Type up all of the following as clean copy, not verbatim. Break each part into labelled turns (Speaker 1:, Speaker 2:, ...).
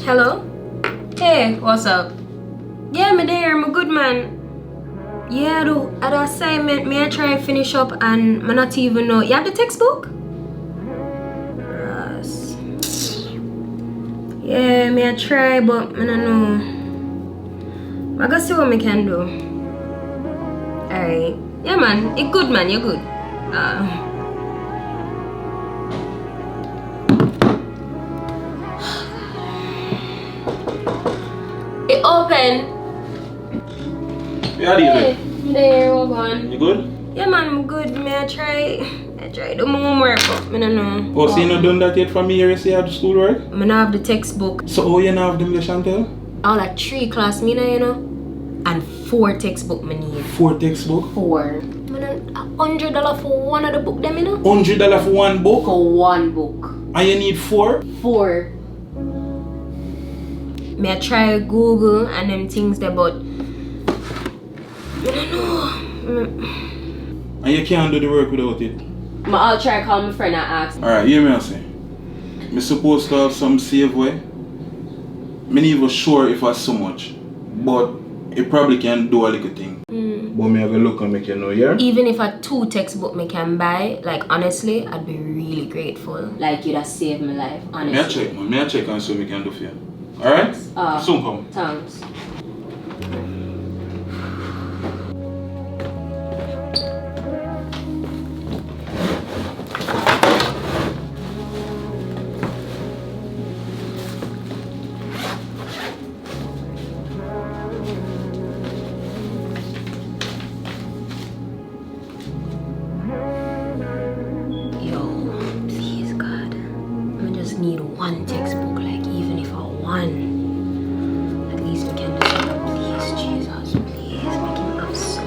Speaker 1: Hello? Hey, what's up? Yeah, me there, I'm a good man. Yeah, do at the assignment, may I try and finish up and me not even know. You have the textbook? Yes. Yeah, may I try, but I don't know. I gotta see what I can do. Alright. Yeah, man. You're good, man. You're good. It open.
Speaker 2: Yeah,
Speaker 1: hey, there, hold on.
Speaker 2: You good?
Speaker 1: Yeah, man, I'm good. May I try do my homework, but I don't know.
Speaker 2: Oh, so you not done that yet from me here, you say you have the schoolwork?
Speaker 1: I don't have the textbook.
Speaker 2: So, oh, you not have them, Chantel?
Speaker 1: All like 3 class, you know? And 4 textbook me need.
Speaker 2: 4 textbook?
Speaker 1: 4. $100 for one of the book, them, you know?
Speaker 2: $100 for one book?
Speaker 1: For one book.
Speaker 2: And you need 4?
Speaker 1: 4. May I try Google and them things there, but I don't know.
Speaker 2: And you can't do the work without it?
Speaker 1: I'll try call my friend and ask.
Speaker 2: Alright, hear me I say. I'm supposed to have some save way. I'm not even sure if it's so much. But it probably can do a little thing. But me have a look and make you know, yeah?
Speaker 1: Even if a 2 textbook me can buy, like honestly, I'd be really grateful. Like you'd have saved my life, honestly.
Speaker 2: May I check, man. May I check and see what we can do for you. Alright? Soon come.
Speaker 1: Thanks. Need 1 textbook, like even if I won, at least we can do something. Please, Jesus, please make him have something.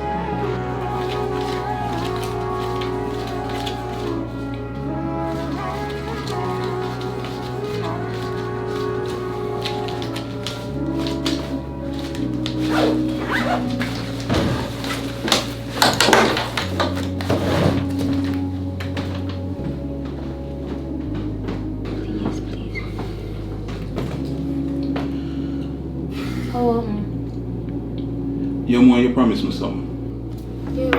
Speaker 2: You want you promise me something?
Speaker 1: Yeah.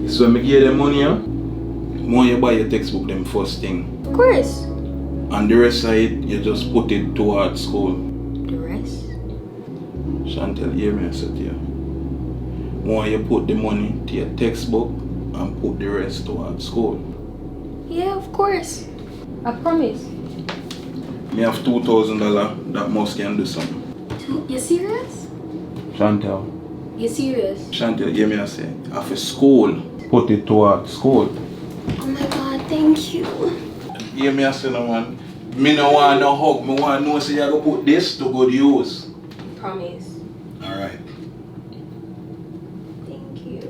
Speaker 2: So when I give you the money, I want you buy your textbook them first thing.
Speaker 1: Of course.
Speaker 2: And the rest of it, you just put it towards school.
Speaker 1: The rest?
Speaker 2: Chantel, hear me I said to you. I want you put the money to your textbook and put the rest towards school.
Speaker 1: Yeah, of course. I promise.
Speaker 2: Me have $2,000 that must can do something.
Speaker 1: You serious?
Speaker 2: Chantel.
Speaker 1: You serious?
Speaker 2: Chantel, hear me I say. After school, put it towards school.
Speaker 1: Oh my God, thank you.
Speaker 2: Hear me I say no man. Me no want no hug. Me want to know say you go put this to good use.
Speaker 1: Promise.
Speaker 2: Alright.
Speaker 1: Thank you.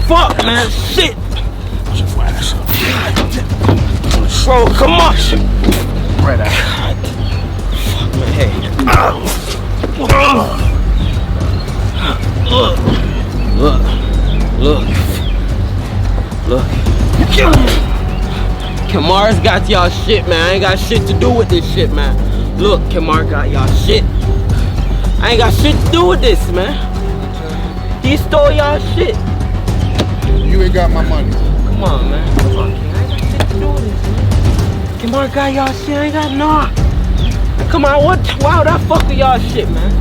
Speaker 3: Fuck, man, shit! Bro, come on! Right out. Fuck my head. Look. Kamar's got y'all shit, man. I ain't got shit to do with this shit, man. Look, Kamar got y'all shit. I ain't got shit to do with this, man. He stole y'all shit.
Speaker 4: You ain't got my money.
Speaker 3: Come on, man. Come on, King. I ain't got shit to do with this, man. Kamar got y'all shit. I ain't got nah. Come on, why would I fuck with y'all shit, man?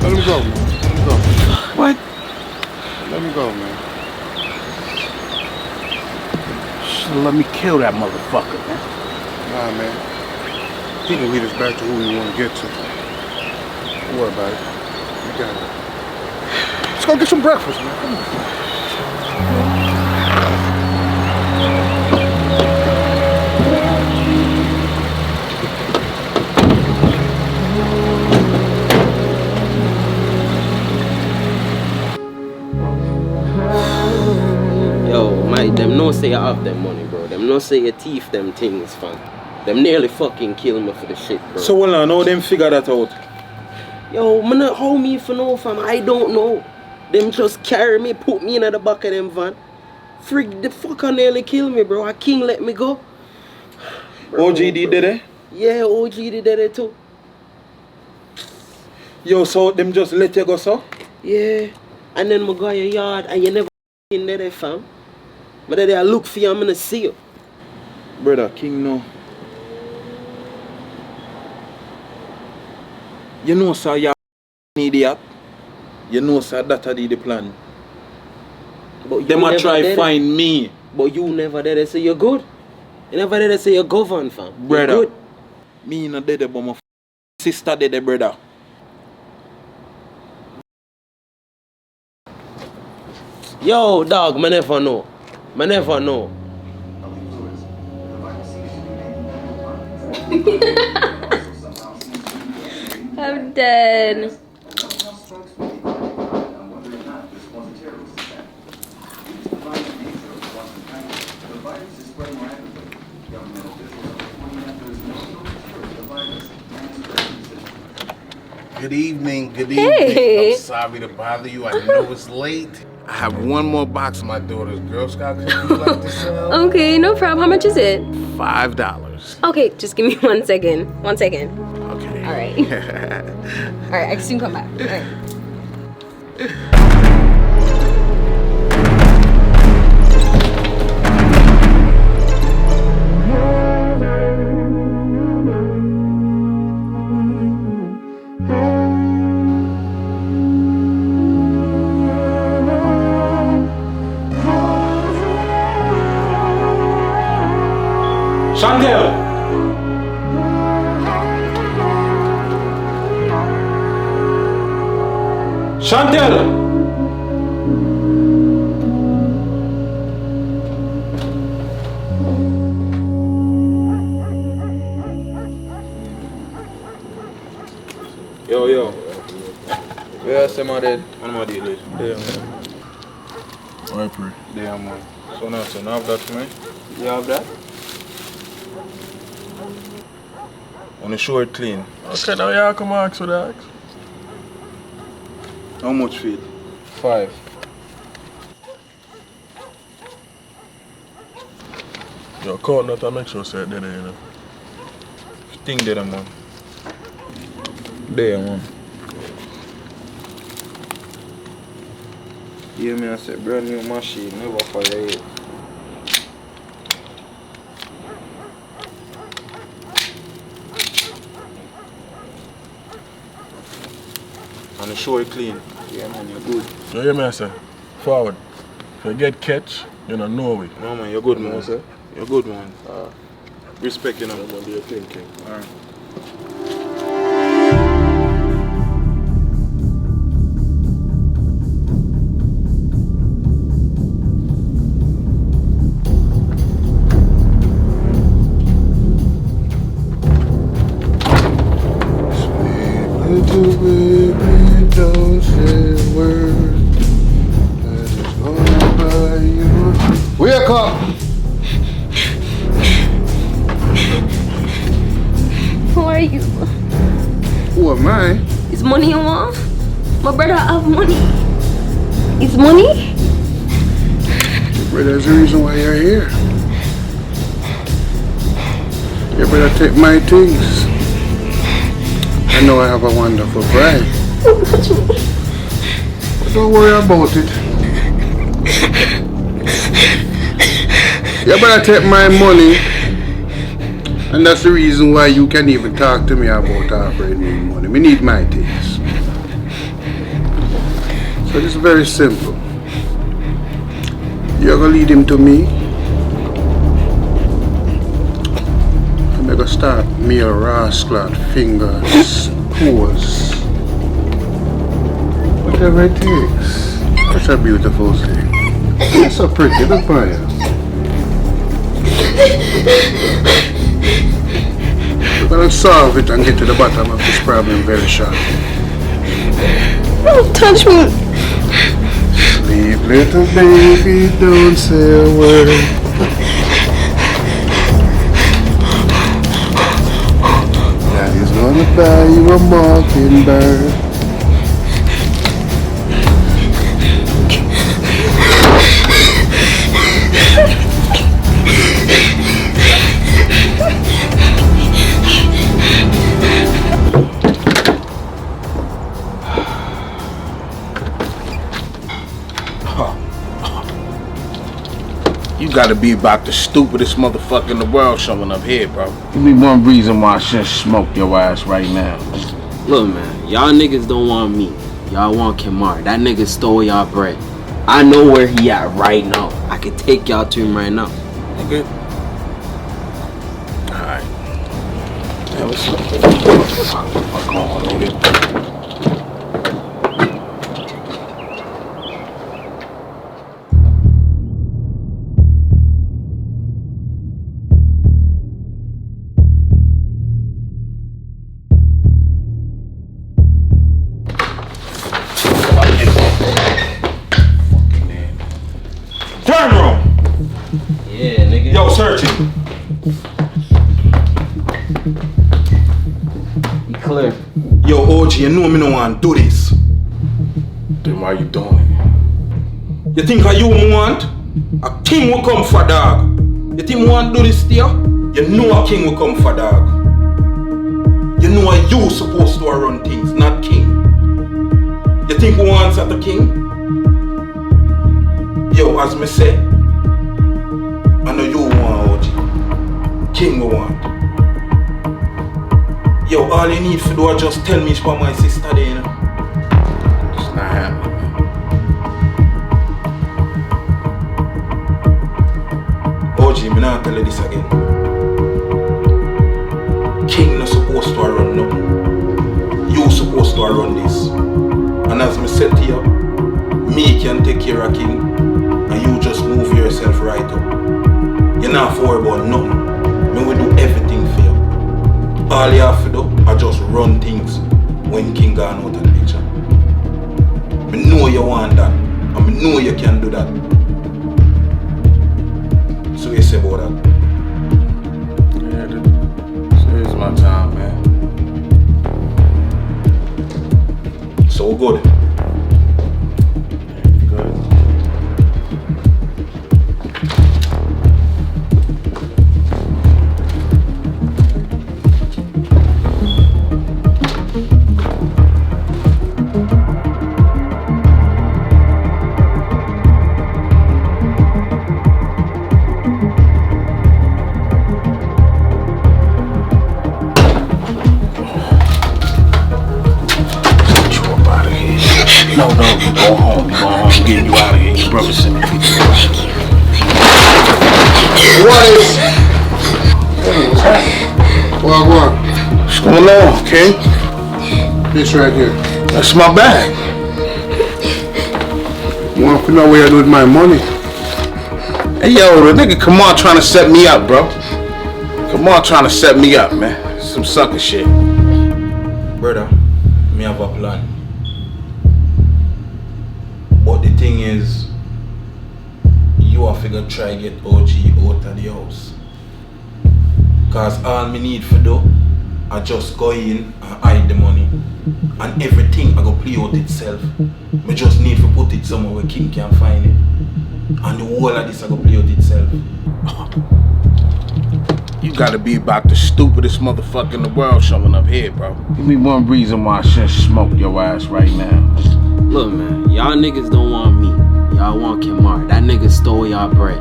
Speaker 4: Let him go, man. Let him go.
Speaker 3: What?
Speaker 4: Let him go, man.
Speaker 5: Should've let me kill that motherfucker, man.
Speaker 4: Nah, man. He can lead us back to who we want to get to. Don't worry about it. You got it. Let's go get some breakfast, man. Come on.
Speaker 3: say you have them money, bro. Them no say you thief them things, fam. Them nearly fucking kill me for the shit, bro.
Speaker 2: So well now, them figure that out.
Speaker 3: Yo, man, how me for know, fam? I don't know. Them just carry me, put me in the back of them van. Freak the fucker nearly kill me, bro. A king let me go. Bro,
Speaker 2: OGD did it?
Speaker 3: Yeah, OGD did it too.
Speaker 2: Yo, so them just let you go, so?
Speaker 3: Yeah. And then I go your yard and you never in there, fam. But then I look for you, I'm gonna see you.
Speaker 2: Brother, King, no. You know, sir, you're an idiot. You know, sir, that's the plan.
Speaker 3: But
Speaker 2: Them a try find me.
Speaker 3: But you never did it, say you're good. You never did it, say you're governed, fam.
Speaker 2: Brother,
Speaker 3: you're good.
Speaker 2: me not dead, but my sister dead, brother.
Speaker 3: Yo, dog, I never know. I never know.
Speaker 1: I'm dead.
Speaker 5: Good evening, good
Speaker 1: Hey.
Speaker 5: evening. I'm sorry to bother you. I know it's late. I have one more box of my daughter's Girl Scout cookies left to sell.
Speaker 1: Okay, no problem. How much is it?
Speaker 5: $5.
Speaker 1: Okay, just give me 1 second. 1 second.
Speaker 5: Okay.
Speaker 1: All right. All right, I can soon come back. All right.
Speaker 2: Chantel! Chantel! Yo. Where is my dad? One more deal. There, man.
Speaker 4: I pray.
Speaker 2: There, man. So now, have that for me?
Speaker 3: You have that?
Speaker 2: On the show it clean.
Speaker 4: Okay, now yeah, come ask for that.
Speaker 2: How much feed?
Speaker 3: 5.
Speaker 4: Yo, count that and make sure say it there, you know.
Speaker 2: Thing there, man. There, man.
Speaker 3: Yeah, me I said brand new machine, never for your head.
Speaker 2: On the show it clean.
Speaker 3: Yeah, man, you're good.
Speaker 4: You hear me, I say? Forward. If you get catch, you don't know it.
Speaker 2: No, man, you're good,
Speaker 4: You know
Speaker 2: man.
Speaker 4: what I'm saying?
Speaker 2: You're good, man. Respect, you know.
Speaker 4: I'm gonna be a king.
Speaker 2: Alright.
Speaker 4: Little baby, don't say a word. I just gonna buy you. Wake up!
Speaker 1: Who are you?
Speaker 4: Who am I?
Speaker 1: Is money you want? My brother have money. Is money?
Speaker 4: But there's a reason why you're here. You better take my things. I know I have a wonderful bride. But don't worry about it. You better take my money. And that's the reason why you can even talk to me about offering me money. We need my things. So it's very simple. You're gonna lead him to me. I'm gonna start me a rascal fingers, toes. Whatever it takes. That's a beautiful thing. It's so pretty, look by you. We're gonna solve it and get to the bottom of this problem very shortly.
Speaker 1: Don't touch me.
Speaker 4: Sleep, little baby, don't say a word. buy you a mockingbird.
Speaker 5: You gotta be about the stupidest motherfucker in the world showing up here, bro. Give me one reason why I shouldn't smoke your ass right now.
Speaker 3: Look, man, y'all niggas don't want me. Y'all want Kamar. That nigga stole y'all bread. I know where he at right now. I can take y'all to him right now.
Speaker 5: Nigga. Alright. Yeah, what's up? Fuck on, nigga.
Speaker 2: Turn around.
Speaker 3: Yeah, nigga.
Speaker 2: Yo, searching.
Speaker 3: You clear.
Speaker 2: Yo, OG, you know me no want to do this.
Speaker 5: Then why you doing it?
Speaker 2: You think you want? A king will come for dog. You think you want to do this still? You know a king will come for dog. You know you supposed to run things, not king. You think we want at the king? Yo, as me say, I know you want OG. King we want. Yo, all you need to do is just tell me it's for my sister there, you know.
Speaker 5: It's not happening, man.
Speaker 2: OG, me not tell you this again. King not supposed to run nothing. You supposed to run this. And as me said to you, me can take care of King. And you just move yourself right up. You're not worried about nothing. Me will do everything for you. All you have to do is just run things when King gone out of the picture. Me know you want that. And me know you can do that. So what you say about that?
Speaker 5: Yeah, dude. So here's my time, man.
Speaker 2: So good.
Speaker 5: Good. No, you go home. You go home. I'm getting you out of here. Your brother sent me to you.
Speaker 4: What is? What?
Speaker 5: What's going on, King?
Speaker 4: This right here.
Speaker 5: That's my bag.
Speaker 4: You want to know what you do with my money?
Speaker 5: Hey, yo, the nigga Kamar trying to set me up, bro. Kamar trying to set me up, man. Some sucker shit.
Speaker 2: Brother, me have a plan. But the thing is, you have to try get OG out of the house. Cause all me need for do, I just go in and hide the money. And everything I go play out itself. Me just need to put it somewhere where King can find it. And the whole of this I go play out itself.
Speaker 5: You gotta be about the stupidest motherfucker in the world showing up here, bro. Give me one reason why I shouldn't smoke your ass right now.
Speaker 3: Look, man, y'all niggas don't want me. Y'all want Kamar. That nigga stole y'all bread.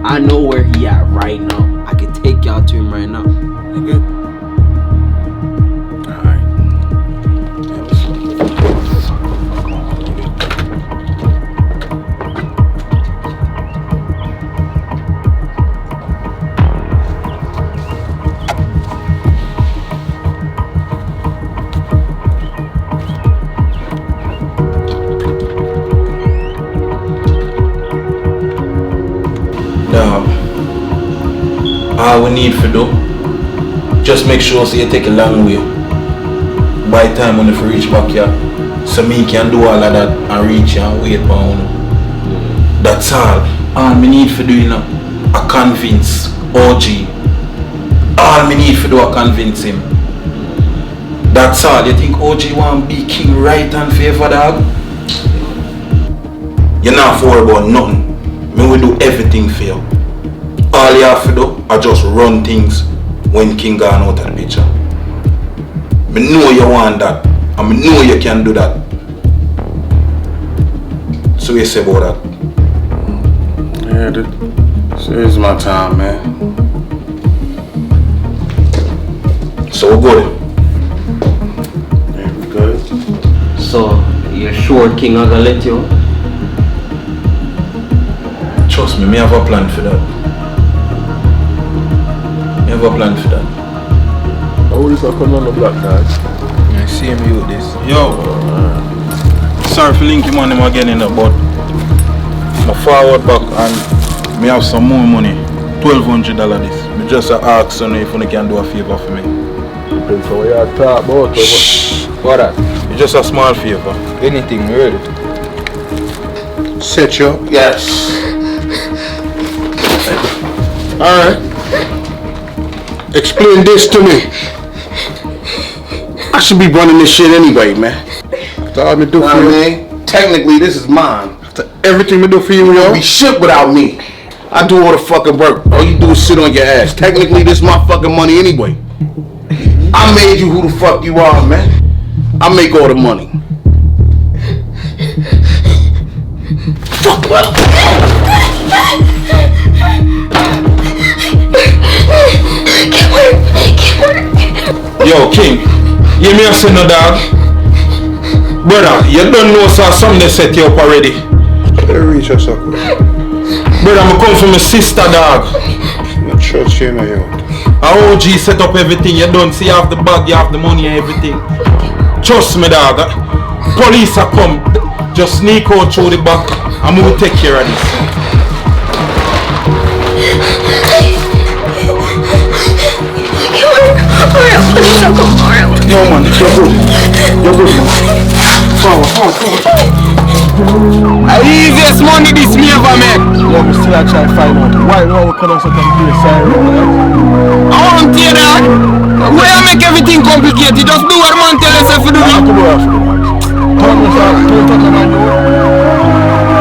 Speaker 3: I know where he at right now. I can take y'all to him right now.
Speaker 5: Nigga. Alright. Yeah, what's up? Fuck on, nigga.
Speaker 2: All we need to do, just make sure so you take a long way. By the time when you reach back here, so me can do all of that and reach you and wait for you. That's all. All me need to do, you know, I convince OG. All me need to do, I convince him. That's all. You think OG want be king right and favor, dog? You're not for about nothing. Me will do everything for you. All you have to do are just run things when king gone out of the picture. Me know you want that. And me know you can do that. So what you say about that?
Speaker 5: Yeah, this is my time, man.
Speaker 2: So we're good.
Speaker 5: Yeah, we good.
Speaker 3: So, you're sure King are gonna let you?
Speaker 2: Trust me have a plan for that. Me have a plan for that.
Speaker 4: Oh, this is coming on the black dog.
Speaker 2: I see him with this. Yo, sorry for linking on him again in the but I forward back and me have some more money. $1,200 this. Me just ask you if you can do a favor for me.
Speaker 4: Depends on what you talk about.
Speaker 2: Shh. What that? It's just a small favor. Anything, really.
Speaker 4: Set you up.
Speaker 5: Yes. Alright. Explain this to me. I should be running this shit anyway, man.
Speaker 4: After all me do for you.
Speaker 5: Man, technically this is mine.
Speaker 4: After everything me do for you,
Speaker 5: You
Speaker 4: yo.
Speaker 5: won't be shit without me. I do all the fucking work. All you do is sit on your ass. Technically this is my fucking money anyway. I made you who the fuck you are, man. I make all the money. Fuck well.
Speaker 2: Yo, King, you me say no dog? Brother, you don't know so something set you up already.
Speaker 4: Better reach us up.
Speaker 2: Brother, I come from my sister dog.
Speaker 4: No church here, no yo.
Speaker 2: Our OG set up everything. You don't see you have the bag, you have the money and everything. Trust me dog. Police are come. Just sneak out through the back and we will take care of this. No man, you're good. You're good man. Forward.
Speaker 3: The easiest money this me ever make.
Speaker 4: Yeah, we still try to find out why we come on certain place.
Speaker 3: I want to hear that. Where I make everything complicated, just do what man tell us if you do it.
Speaker 4: Turn this off, don't touch my door.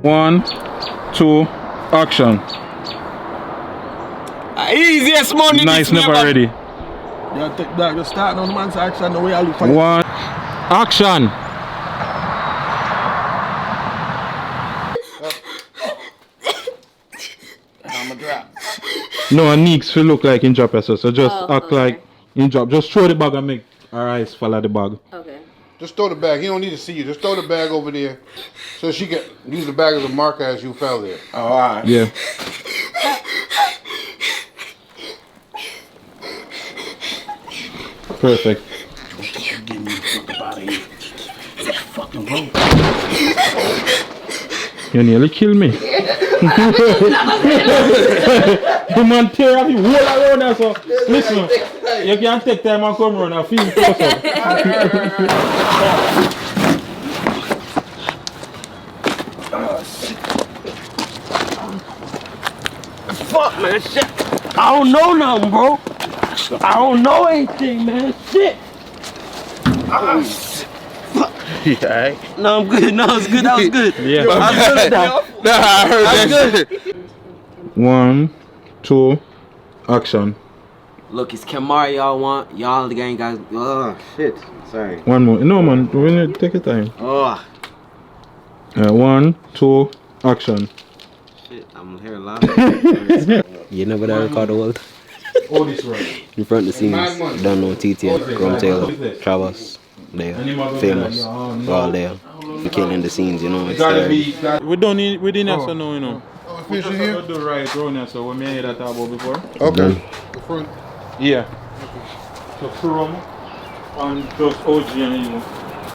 Speaker 2: One, two, action.
Speaker 3: Easiest money
Speaker 2: Nice,
Speaker 3: this me
Speaker 2: never
Speaker 3: ever.
Speaker 2: ready.
Speaker 4: Yeah, take that. Just start on the man's action the way I look for
Speaker 2: One, action.
Speaker 5: I'm a drop.
Speaker 2: No, and Neeks will look like in drop so just act
Speaker 1: okay.
Speaker 2: like in drop. Just throw the bag and make our eyes follow the bag.
Speaker 1: Okay.
Speaker 4: Just throw the bag. He don't need to see you. Just throw the bag over there so she can use the bag as a marker as you fell there.
Speaker 5: Oh, alright.
Speaker 2: Yeah. Perfect.
Speaker 5: Get me the fuck up out of here. Fucking bro.
Speaker 2: You nearly kill me. The man tear up you all around there, so listen, you can take time and come around and feel closer.
Speaker 3: Fuck, man, shit. I don't know nothing, bro. I don't know anything, man. Shit.
Speaker 5: Yeah,
Speaker 3: No, I'm good. No, it's good. That was good.
Speaker 2: Yeah.
Speaker 3: I'm good now.
Speaker 5: Nah, I heard
Speaker 3: I'm
Speaker 5: that
Speaker 3: good.
Speaker 5: shit.
Speaker 2: 1, 2, action.
Speaker 3: Look, it's Kamari y'all want. Y'all the gang guys. Oh, shit. Sorry.
Speaker 2: One more. No man, we need to take your time.
Speaker 3: Oh,
Speaker 2: 1, 2, action.
Speaker 3: shit. I'm here live. You never that record the world?
Speaker 2: Oh, this right.
Speaker 3: In front of the scenes. Don't know TTF, Chrome Taylor, Travis. There. Famous. We're all there. We're killing the scenes, you know. It's there.
Speaker 2: We don't need, we didn't have to know, you know.
Speaker 4: Oh, finish it here?
Speaker 2: Do right around here, so we may hear that about before.
Speaker 4: Okay. The front.
Speaker 2: Yeah. So from and just OG and you.